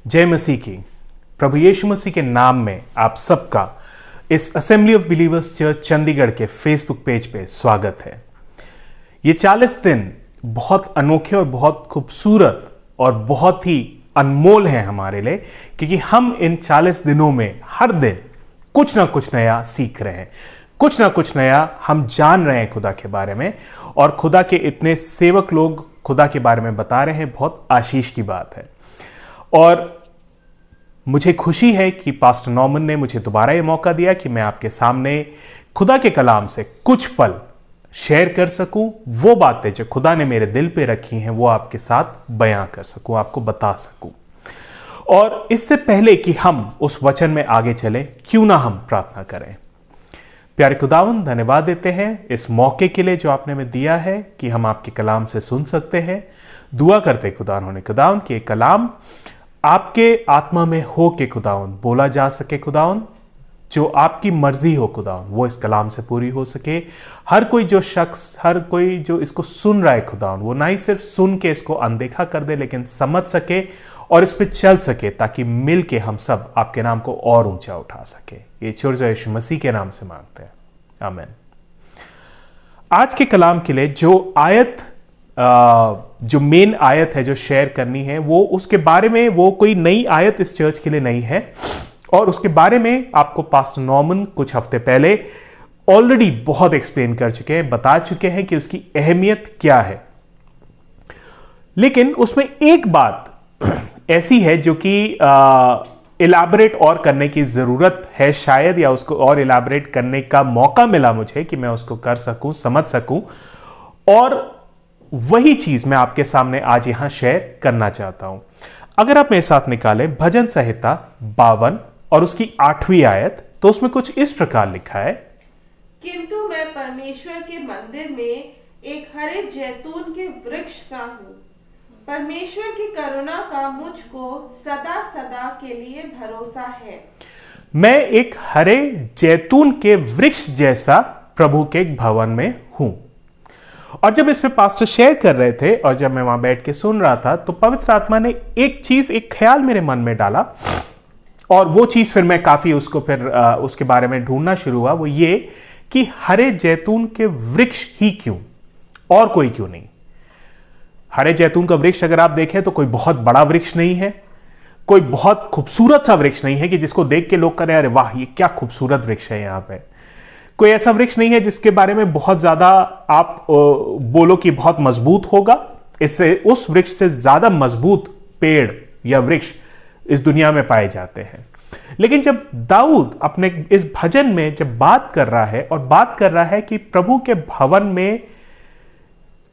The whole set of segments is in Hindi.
जय मसीह की। प्रभु यीशु मसीह के नाम में आप सबका इस assembly of believers church Chandigarh के फेसबुक पेज पे स्वागत है। ये 40 दिन बहुत अनोखे और बहुत खूबसूरत और बहुत ही अनमोल हैं हमारे लिए, क्योंकि हम इन 40 दिनों में हर दिन कुछ ना कुछ नया सीख रहे हैं, कुछ ना कुछ नया हम जान रहे हैं खुदा के बारे में, और खुदा के इतने सेवक लोग खुदा के बारे में बता रहे हैं। बहुत आशीष की बात है। और मुझे खुशी है कि पास्टर नॉर्मन ने मुझे दोबारा ये मौका दिया कि मैं आपके सामने खुदा के कलाम से कुछ पल शेयर कर सकूं, वो बातें जो खुदा ने मेरे दिल पे रखी हैं वो आपके साथ बयां कर सकूं, आपको बता सकूं। और इससे पहले कि हम उस वचन में आगे चले, क्यों ना हम प्रार्थना करें। प्यारे खुदावंद, धन्यवाद देते हैं इस मौके के लिए जो आपने हमें दिया है कि हम आपके कलाम से सुन सकते हैं। दुआ करते खुदावंद कि कलाम आपके आत्मा में हो के खुदावंद बोला जा सके, खुदावंद जो आपकी मर्जी हो खुदावंद वो इस कलाम से पूरी हो सके। हर कोई जो शख्स, हर कोई जो इसको सुन रहा है खुदावंद, वो ना ही सिर्फ सुन के इसको अनदेखा कर दे, लेकिन समझ सके और इस पे चल सके, ताकि मिल के हम सब आपके नाम को और ऊंचा उठा सके। ये छोड़ यीशु मसीह के नाम से मांगते हैं, आमीन। आज के कलाम के लिए जो मेन आयत है जो शेयर करनी है, वो उसके बारे में, वो कोई नई आयत इस चर्च के लिए नहीं है, और उसके बारे में आपको पास्टर नॉर्मन कुछ हफ्ते पहले ऑलरेडी बहुत एक्सप्लेन कर चुके हैं, बता चुके हैं कि उसकी अहमियत क्या है। लेकिन उसमें एक बात ऐसी है जो कि इलाबरेट और करने की जरूरत है शायद, या उसको और इलाबरेट करने का मौका मिला मुझे कि मैं उसको कर सकूं, समझ सकूं, और वही चीज मैं आपके सामने आज यहां शेयर करना चाहता हूं। अगर आप मेरे साथ निकालें भजन संहिता 52 और उसकी 8वीं आयत, तो उसमें कुछ इस प्रकार लिखा है, किंतु मैं परमेश्वर के मंदिर में एक हरे जैतून के वृक्ष सा हूँ। परमेश्वर की करुणा का मुझको सदा सदा के लिए भरोसा है। मैं एक हरे जैतून के वृक्ष जैसा प्रभु के भवन में हूं। और जब इस पे पास्टर शेयर कर रहे थे और जब मैं वहां बैठ के सुन रहा था, तो पवित्र आत्मा ने एक ख्याल मेरे मन में डाला, और वो चीज फिर मैं काफी उसके बारे में ढूंढना शुरू हुआ। वो ये कि हरे जैतून के वृक्ष ही क्यों, और कोई क्यों नहीं। हरे जैतून का वृक्ष अगर आप देखें तो कोई बहुत बड़ा वृक्ष नहीं है, कोई बहुत खूबसूरत सा वृक्ष नहीं है कि जिसको देख के लोग करें अरे वाह ये क्या खूबसूरत वृक्ष है। यहां पे कोई ऐसा वृक्ष नहीं है जिसके बारे में बहुत ज्यादा आप बोलो कि बहुत मजबूत होगा। इससे उस वृक्ष से ज्यादा मजबूत पेड़ या वृक्ष इस दुनिया में पाए जाते हैं। लेकिन जब दाऊद अपने इस भजन में जब बात कर रहा है, और बात कर रहा है कि प्रभु के भवन में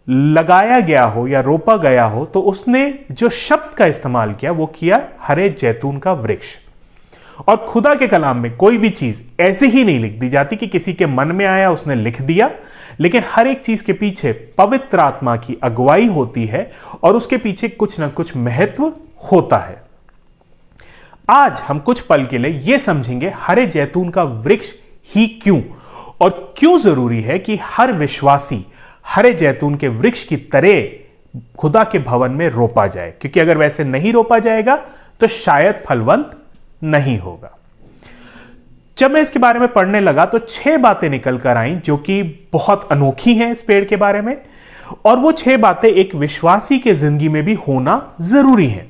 लगाया गया हो या रोपा गया हो, तो उसने जो शब्द का इस्तेमाल किया वो किया हरे जैतून का वृक्ष। और खुदा के कलाम में कोई भी चीज ऐसे ही नहीं लिख दी जाती कि किसी के मन में आया उसने लिख दिया, लेकिन हर एक चीज के पीछे पवित्र आत्मा की अगुवाई होती है और उसके पीछे कुछ ना कुछ महत्व होता है। आज हम कुछ पल के लिए यह समझेंगे हरे जैतून का वृक्ष ही क्यों, और क्यों जरूरी है कि हर विश्वासी हरे जैतून के वृक्ष की तरह खुदा के भवन में रोपा जाए, क्योंकि अगर वैसे नहीं रोपा जाएगा तो शायद फलवंत नहीं होगा। जब मैं इसके बारे में पढ़ने लगा तो 6 बातें निकल कर आईं जो कि बहुत अनोखी हैं इस पेड़ के बारे में, और वो 6 बातें एक विश्वासी के जिंदगी में भी होना जरूरी है,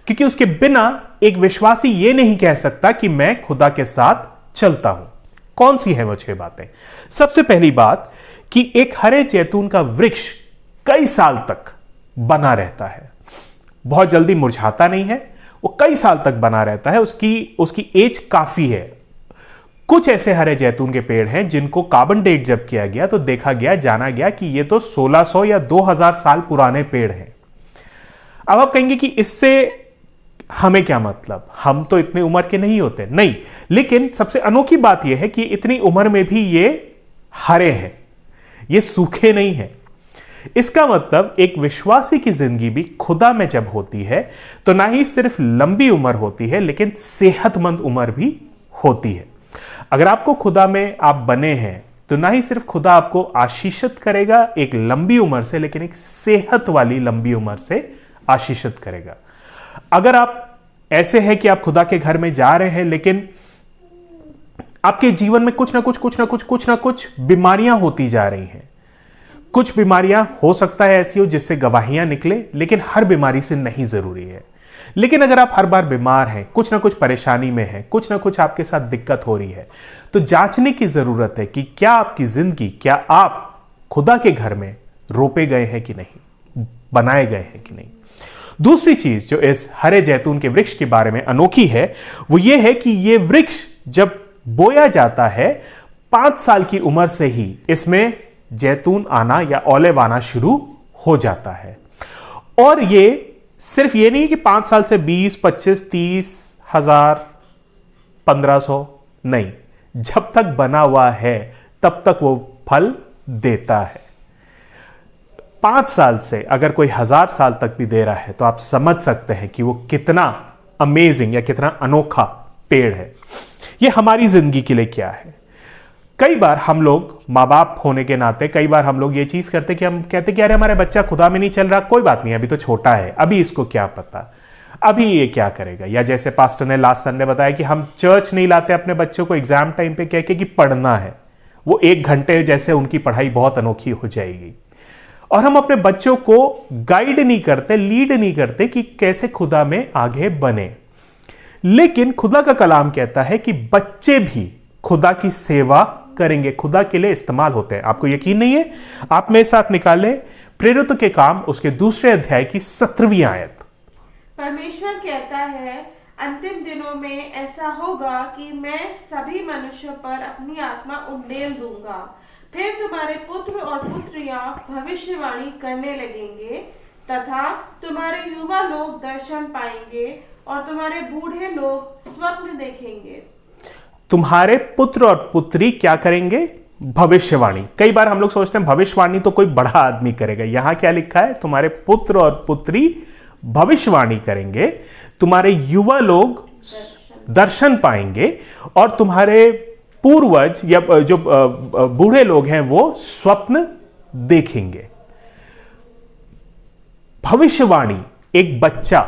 क्योंकि उसके बिना एक विश्वासी ये नहीं कह सकता कि मैं खुदा के साथ चलता हूं। कौन सी है वो 6 बातें? सबसे पहली बात कि एक हरे जैतून का वृक्ष कई साल तक बना रहता है, बहुत जल्दी मुरझाता नहीं है, वो कई साल तक बना रहता है, उसकी एज काफी है। कुछ ऐसे हरे जैतून के पेड़ हैं जिनको कार्बन डेट जब किया गया तो देखा गया, जाना गया कि ये तो 1600 या 2000 साल पुराने पेड़ हैं। अब आप कहेंगे कि इससे हमें क्या मतलब, हम तो इतने उम्र के नहीं होते। नहीं, लेकिन सबसे अनोखी बात यह है कि इतनी उम्र में भी ये हरे हैं, ये सूखे नहीं हैं। इसका मतलब एक विश्वासी की जिंदगी भी खुदा में जब होती है तो ना ही सिर्फ लंबी उम्र होती है, लेकिन सेहतमंद उम्र भी होती है। अगर आपको खुदा में आप बने हैं तो ना ही सिर्फ खुदा आपको आशीषित करेगा एक लंबी उम्र से, लेकिन एक सेहत वाली लंबी उम्र से आशीषित करेगा। अगर आप ऐसे है कि आप खुदा के घर में जा रहे हैं, लेकिन आपके जीवन में कुछ ना कुछ बीमारियां होती जा रही हैं। कुछ बीमारियां हो सकता है ऐसी हो जिससे गवाहियां निकले, लेकिन हर बीमारी से नहीं जरूरी है। लेकिन अगर आप हर बार बीमार हैं, कुछ ना कुछ परेशानी में हैं, कुछ ना कुछ आपके साथ दिक्कत हो रही है, तो जांचने की जरूरत है कि क्या आपकी जिंदगी, क्या आप खुदा के घर में रोपे गए हैं कि नहीं, बनाए गए हैं कि नहीं। दूसरी चीज जो इस हरे जैतून के वृक्ष के बारे में अनोखी है, वो ये है कि ये वृक्ष जब बोया जाता है 5 साल की उम्र से ही इसमें जैतून आना या ओलिव आना शुरू हो जाता है। और ये सिर्फ ये नहीं कि 5 साल से 20, 25, 30 हजार, 1500, नहीं, जब तक बना हुआ है तब तक वो फल देता है। 5 साल से अगर कोई 1000 साल तक भी दे रहा है तो आप समझ सकते हैं कि वो कितना अमेजिंग या कितना अनोखा पेड़ है। ये हमारी जिंदगी के लिए क्या है। कई बार हम लोग माँ बाप होने के नाते कई बार हम लोग ये चीज करते कि हम कहते कि अरे हमारा बच्चा खुदा में नहीं चल रहा, कोई बात नहीं, अभी तो छोटा है, अभी इसको क्या पता, अभी ये क्या करेगा। या जैसे पास्टर ने लास्ट संडे बताया कि हम चर्च नहीं लाते अपने बच्चों को एग्जाम टाइम पे कह के कि पढ़ना है, वो 1 घंटे जैसे उनकी पढ़ाई बहुत अनोखी हो जाएगी। और हम अपने बच्चों को गाइड नहीं करते, लीड नहीं करते कि कैसे खुदा में आगे बने। लेकिन खुदा का कलाम कहता है कि बच्चे भी खुदा की सेवा करेंगे, खुदा के लिए इस्तेमाल होते हैं। आपको यकीन नहीं है? आप मेरे साथ निकालें प्रेरितों के काम उसके 2 अध्याय की 17वीं आयत। परमेश्वर कहता है, अंतिम दिनों में ऐसा होगा कि मैं सभी मनुष्यों पर अपनी आत्मा उंडेल दूंगा। फिर तुम्हारे पुत्र और पुत्रियां भविष्यवाणी करने लगेंगे तथा तुम्हारे युवा लोग दर्शन पाएंगे और तुम्हारे बूढ़े लोग स्वप्न देखेंगे। तुम्हारे पुत्र और पुत्री क्या करेंगे? भविष्यवाणी। कई बार हम लोग सोचते हैं भविष्यवाणी तो कोई बड़ा आदमी करेगा। यहां क्या लिखा है? तुम्हारे पुत्र और पुत्री भविष्यवाणी करेंगे, तुम्हारे युवा लोग दर्शन पाएंगे और तुम्हारे पूर्वज या जो बूढ़े लोग हैं वो स्वप्न देखेंगे। भविष्यवाणी एक बच्चा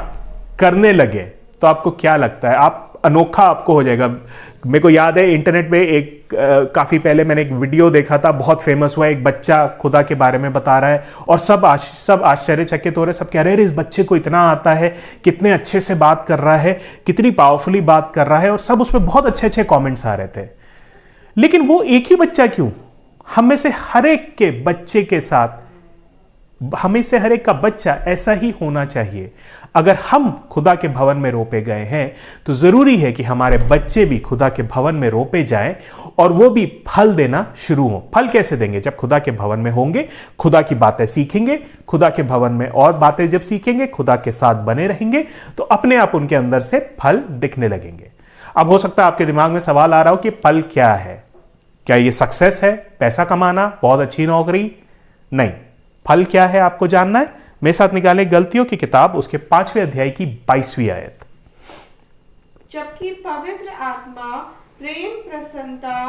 करने लगे तो आपको क्या लगता है? आप अनोखा आपको हो जाएगा। मेरे को याद है इंटरनेट पे एक काफी पहले मैंने एक वीडियो देखा था, बहुत फेमस हुआ। एक बच्चा खुदा के बारे में बता रहा है और सब आश्चर्यचकित हो रहे, सब कह रहे हैं इस बच्चे को इतना आता है, कितने अच्छे से बात कर रहा है, कितनी पावरफुली बात कर रहा है, और सब उसमें बहुत अच्छे अच्छे कमेंट्स आ रहे थे। लेकिन वो एक ही बच्चा क्यों? हम में से हर एक के बच्चे के साथ, हमें से हर एक का बच्चा ऐसा ही होना चाहिए। अगर हम खुदा के भवन में रोपे गए हैं तो जरूरी है कि हमारे बच्चे भी खुदा के भवन में रोपे जाएं और वो भी फल देना शुरू हो। फल कैसे देंगे? जब खुदा के भवन में होंगे, खुदा की बातें सीखेंगे, खुदा के भवन में और बातें जब सीखेंगे, खुदा के साथ बने रहेंगे, तो अपने आप उनके अंदर से फल दिखने लगेंगे। अब हो सकता है आपके दिमाग में सवाल आ रहा हो कि फल क्या है? क्या ये सक्सेस है, पैसा कमाना, बहुत अच्छी नौकरी? नहीं। फल क्या है आपको जानना है? मेरे साथ निकालें गलतियों की किताब उसके 5वें अध्याय की 22वीं आयत। जबकि पवित्र आत्मा प्रेम, प्रसन्नता,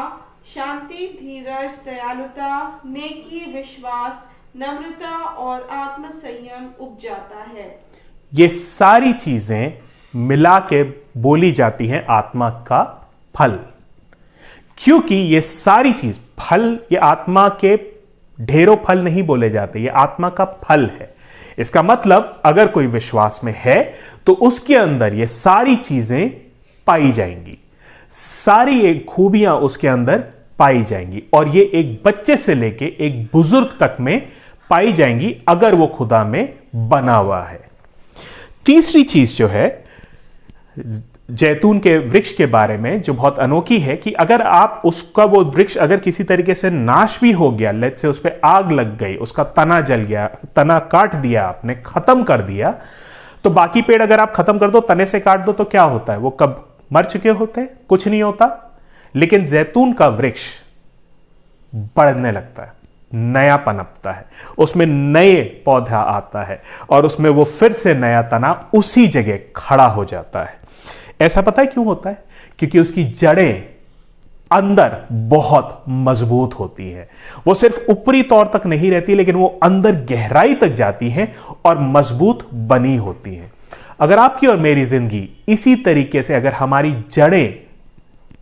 शांति, धीरज, दयालुता, नेकी, विश्वास, नम्रता और आत्म संयम उपजाता है। ये सारी चीजें मिला के बोली जाती हैं आत्मा का फल, क्योंकि ये सारी चीज फल, ये आत्मा के ढेरों फल नहीं बोले जाते, ये आत्मा का फल है। इसका मतलब अगर कोई विश्वास में है तो उसके अंदर ये सारी चीजें पाई जाएंगी, सारी एक खूबियां उसके अंदर पाई जाएंगी, और ये एक बच्चे से लेके एक बुजुर्ग तक में पाई जाएंगी अगर वो खुदा में बना हुआ है। तीसरी चीज जो है जैतून के वृक्ष के बारे में जो बहुत अनोखी है कि अगर आप उसका वो वृक्ष अगर किसी तरीके से नाश भी हो गया, लेट से उस पर आग लग गई, उसका तना जल गया, तना काट दिया आपने, खत्म कर दिया, तो बाकी पेड़ अगर आप खत्म कर दो, तने से काट दो, तो क्या होता है? वो कब मर चुके होते हैं, कुछ नहीं होता। लेकिन जैतून का वृक्ष बढ़ने लगता है, नया पनपता है, उसमें नए पौधा आता है और उसमें वो फिर से नया तना उसी जगह खड़ा हो जाता है। ऐसा पता है क्यों होता है? क्योंकि उसकी जड़ें अंदर बहुत मजबूत होती हैं। वो सिर्फ ऊपरी तौर तक नहीं रहती, लेकिन वो अंदर गहराई तक जाती हैं और मजबूत बनी होती हैं। अगर आपकी और मेरी जिंदगी इसी तरीके से, अगर हमारी जड़ें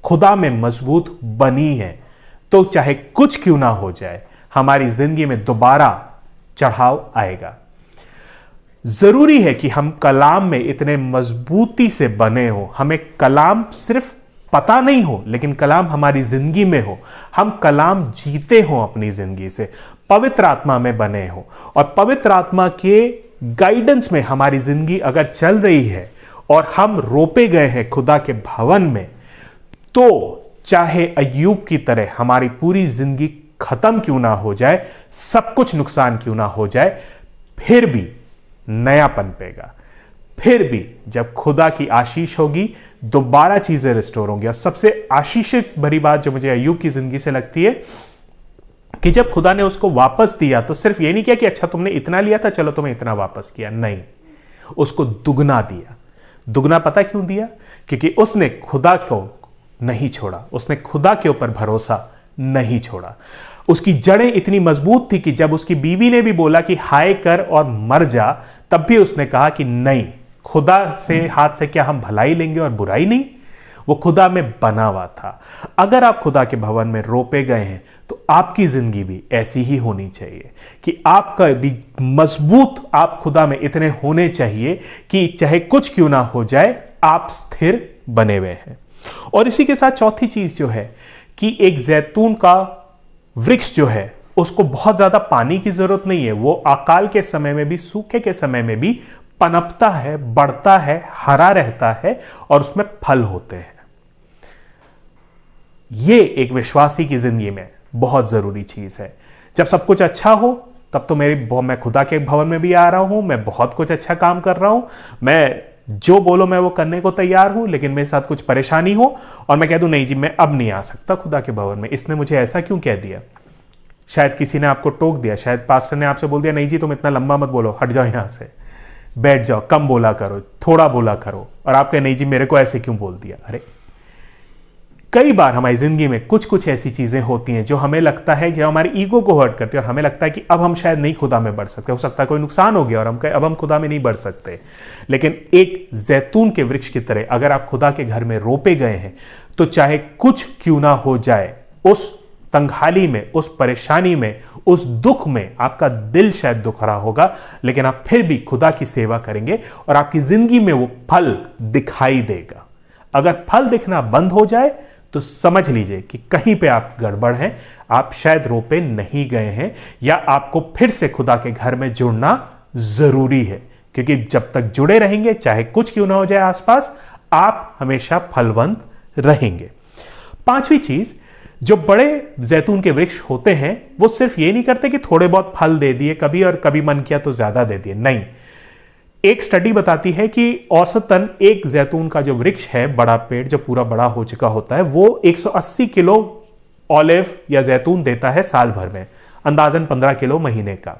खुदा में मजबूत बनी है, तो चाहे कुछ क्यों ना हो जाए, हमारी जिंदगी में दोबारा चढ़ाव आएगा। जरूरी है कि हम कलाम में इतने मजबूती से बने हो, हमें कलाम सिर्फ पता नहीं हो, लेकिन कलाम हमारी जिंदगी में हो, हम कलाम जीते हो अपनी जिंदगी से, पवित्र आत्मा में बने हो, और पवित्र आत्मा के गाइडेंस में हमारी जिंदगी अगर चल रही है और हम रोपे गए हैं खुदा के भवन में, तो चाहे अय्यूब की तरह हमारी पूरी जिंदगी खत्म क्यों ना हो जाए, सब कुछ नुकसान क्यों ना हो जाए, फिर भी नया पनपेगा। फिर भी जब खुदा की आशीष होगी, दोबारा चीजें रिस्टोर होंगी। और सबसे आशीषित भरी बात जो मुझे अय्यूब की जिंदगी से लगती है कि जब खुदा ने उसको वापस दिया, तो सिर्फ ये नहीं किया कि अच्छा तुमने इतना लिया था, चलो तुम्हें इतना वापस किया, नहीं, उसको दुगना दिया। दुगना पता क्यों दिया? क्योंकि उसने खुदा को नहीं छोड़ा, उसने खुदा के ऊपर भरोसा नहीं छोड़ा। उसकी जड़ें इतनी मजबूत थी कि जब उसकी बीवी ने भी बोला कि हाय कर और मर जा, तब भी उसने कहा कि नहीं, खुदा से हाथ से क्या हम भलाई लेंगे और बुराई नहीं। वो खुदा में बना हुआ था। अगर आप खुदा के भवन में रोपे गए हैं, तो आपकी जिंदगी भी ऐसी ही होनी चाहिए कि आपका भी मजबूत, आप खुदा में इतने होने चाहिए कि चाहे कुछ क्यों ना हो जाए, आप स्थिर बने हुए हैं। और इसी के साथ चौथी चीज जो है कि एक जैतून का वृक्ष जो है, उसको बहुत ज्यादा पानी की जरूरत नहीं है। वो अकाल के समय में भी, सूखे के समय में भी पनपता है, बढ़ता है, हरा रहता है और उसमें फल होते हैं। ये एक विश्वासी की जिंदगी में बहुत जरूरी चीज है। जब सब कुछ अच्छा हो, तब तो मैं खुदा के भवन में भी आ रहा हूं, मैं बहुत कुछ अच्छा काम कर रहा हूं, मैं जो बोलो मैं वो करने को तैयार हूं, लेकिन मेरे साथ कुछ परेशानी हो और मैं कह दूं नहीं जी, मैं अब नहीं आ सकता खुदा के भवन में, इसने मुझे ऐसा क्यों कह दिया। शायद किसी ने आपको टोक दिया, शायद पास्टर ने आपसे बोल दिया नहीं जी तुम इतना लंबा मत बोलो, हट जाओ यहां से, बैठ जाओ, कम बोला करो, थोड़ा बोला करो, और आप कहे नहीं जी मेरे को ऐसे क्यों बोल दिया। अरे कई बार हमारी जिंदगी में कुछ कुछ ऐसी चीजें होती हैं जो हमें लगता है कि हमारे ईगो को हर्ट करती है और हमें लगता है कि अब हम शायद नहीं खुदा में बढ़ सकते, हो सकता है कोई नुकसान हो गया और हम कहे अब हम खुदा में नहीं बढ़ सकते। लेकिन एक जैतून के वृक्ष की तरह अगर आप खुदा के घर में रोपे गए हैं, तो चाहे कुछ क्यों ना हो जाए, उस तंगहाली में, उस परेशानी में, उस दुख में आपका दिल शायद दुख रहा होगा, लेकिन आप फिर भी खुदा की सेवा करेंगे और आपकी जिंदगी में वो फल दिखाई देगा। अगर फल दिखना बंद हो जाए, तो समझ लीजिए कि कहीं पे आप गड़बड़ हैं, आप शायद रोपे नहीं गए हैं, या आपको फिर से खुदा के घर में जुड़ना जरूरी है। क्योंकि जब तक जुड़े रहेंगे, चाहे कुछ क्यों ना हो जाए आसपास, आप हमेशा फलवंत रहेंगे। पांचवी चीज, जो बड़े जैतून के वृक्ष होते हैं, वो सिर्फ ये नहीं करते कि थोड़े बहुत फल दे दिए कभी और कभी मन किया तो ज्यादा दे दिए, नहीं। एक स्टडी बताती है कि औसतन एक जैतून का जो वृक्ष है, बड़ा पेड़ जो पूरा बड़ा हो चुका होता है, वो 180 किलो ऑलिव या जैतून देता है साल भर में, अंदाजन 15 किलो महीने का।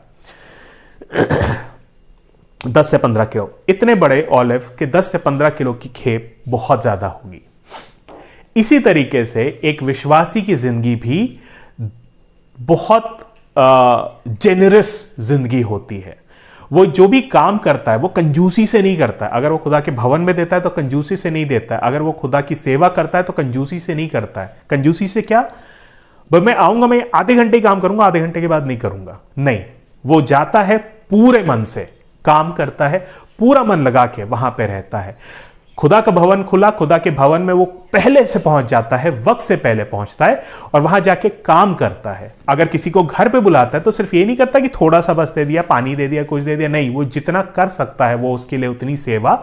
10 से 15 किलो, इतने बड़े ऑलिव के 10 से 15 किलो की खेप बहुत ज्यादा होगी। इसी तरीके से एक विश्वासी की जिंदगी भी बहुत जेनरस जिंदगी होती है। वो जो भी काम करता है वो कंजूसी से नहीं करता है। अगर वो खुदा के भवन में देता है तो कंजूसी से नहीं देता है। अगर वो खुदा की सेवा करता है तो कंजूसी से नहीं करता है। कंजूसी से क्या, भाई मैं आऊंगा, मैं आधे घंटे काम करूंगा, आधे घंटे के बाद नहीं करूंगा, नहीं। वो जाता है पूरे मन से, काम करता है, पूरा मन लगा के वहां पे रहता है। खुदा का भवन खुला, खुदा के भवन में वो पहले से पहुंच जाता है, वक्त से पहले पहुंचता है और वहां जाके काम करता है। अगर किसी को घर पे बुलाता है तो सिर्फ ये नहीं करता कि थोड़ा सा बस दे दिया, पानी दे दिया, कुछ दे दिया, नहीं। वो जितना कर सकता है वो उसके लिए उतनी सेवा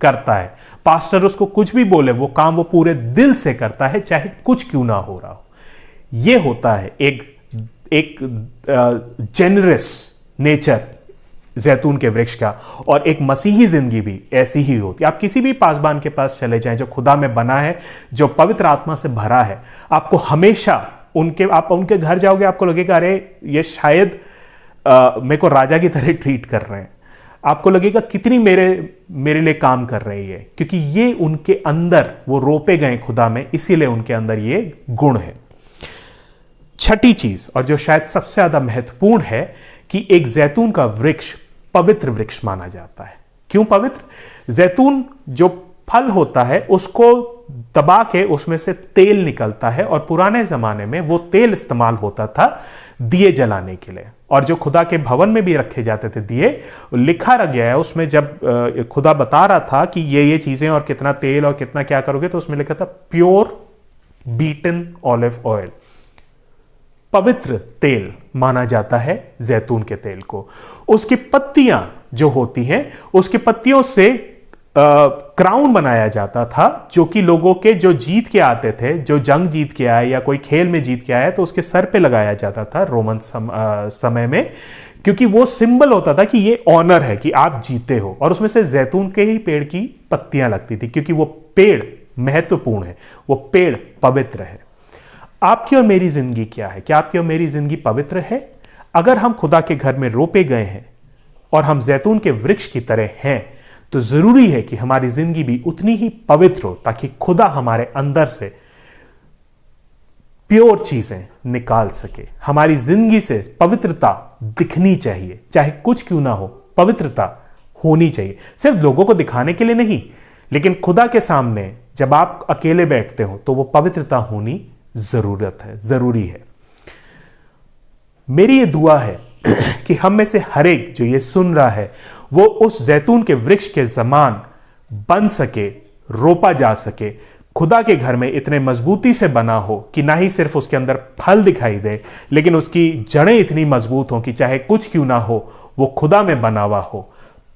करता है। पास्टर उसको कुछ भी बोले, वो काम वो पूरे दिल से करता है, चाहे कुछ क्यों ना हो रहा हो। ये होता है एक जेनरस नेचर जैतून के वृक्ष का। और एक मसीही जिंदगी भी ऐसी ही होती है। आप किसी भी पासबान के पास चले जाएं जो खुदा में बना है, जो पवित्र आत्मा से भरा है, आपको हमेशा आप उनके घर जाओगे, आपको लगेगा अरे ये शायद मेरे को राजा की तरह ट्रीट कर रहे हैं। आपको लगेगा कितनी मेरे लिए काम कर रही है, क्योंकि ये उनके अंदर वो रोपे गए खुदा में, इसीलिए उनके अंदर ये गुण है। छठी चीज, और जो शायद सबसे ज्यादा महत्वपूर्ण है, कि एक जैतून का वृक्ष पवित्र वृक्ष माना जाता है। क्यों पवित्र? जैतून जो फल होता है उसको दबा के उसमें से तेल निकलता है, और पुराने जमाने में वो तेल इस्तेमाल होता था दिए जलाने के लिए, और जो खुदा के भवन में भी रखे जाते थे दिए, लिखा रह गया है उसमें। जब खुदा बता रहा था कि ये चीजें और कितना तेल और कितना क्या करोगे, तो उसमें लिखा था प्योर बीटन ऑलिव ऑयल। पवित्र तेल माना जाता है जैतून के तेल को। उसकी पत्तियां जो होती हैं, उसकी पत्तियों से क्राउन बनाया जाता था, जो कि लोगों के जो जीत के आते थे, जो जंग जीत के आए या कोई खेल में जीत के आया, तो उसके सर पे लगाया जाता था रोमन समय में, क्योंकि वो सिंबल होता था कि ये ऑनर है कि आप जीते हो। और उसमें से जैतून के ही पेड़ की पत्तियां लगती थी, क्योंकि वो पेड़ महत्वपूर्ण है, वो पेड़ पवित्र है। आपकी और मेरी जिंदगी क्या है? क्या आपकी और मेरी जिंदगी पवित्र है? अगर हम खुदा के घर में रोपे गए हैं और हम जैतून के वृक्ष की तरह हैं, तो जरूरी है कि हमारी जिंदगी भी उतनी ही पवित्र हो, ताकि खुदा हमारे अंदर से प्योर चीजें निकाल सके। हमारी जिंदगी से पवित्रता दिखनी चाहिए, चाहे कुछ क्यों ना हो, पवित्रता होनी चाहिए। सिर्फ लोगों को दिखाने के लिए नहीं, लेकिन खुदा के सामने जब आप अकेले बैठते हो तो वो पवित्रता होनी जरूरी है। मेरी ये दुआ है कि हम में से हर एक जो ये सुन रहा है, वो उस जैतून के वृक्ष के समान बन सके, रोपा जा सके, खुदा के घर में इतने मजबूती से बना हो कि ना ही सिर्फ उसके अंदर फल दिखाई दे, लेकिन उसकी जड़ें इतनी मजबूत हो कि चाहे कुछ क्यों ना हो, वो खुदा में बना हुआ हो,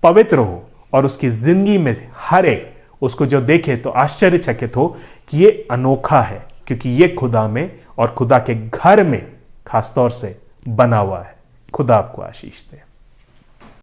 पवित्र हो, और उसकी जिंदगी में हर एक उसको जो देखे तो आश्चर्यचकित हो कि ये अनोखा है, क्योंकि ये खुदा में और खुदा के घर में खासतौर से बना हुआ है। खुदा आपको आशीष दे।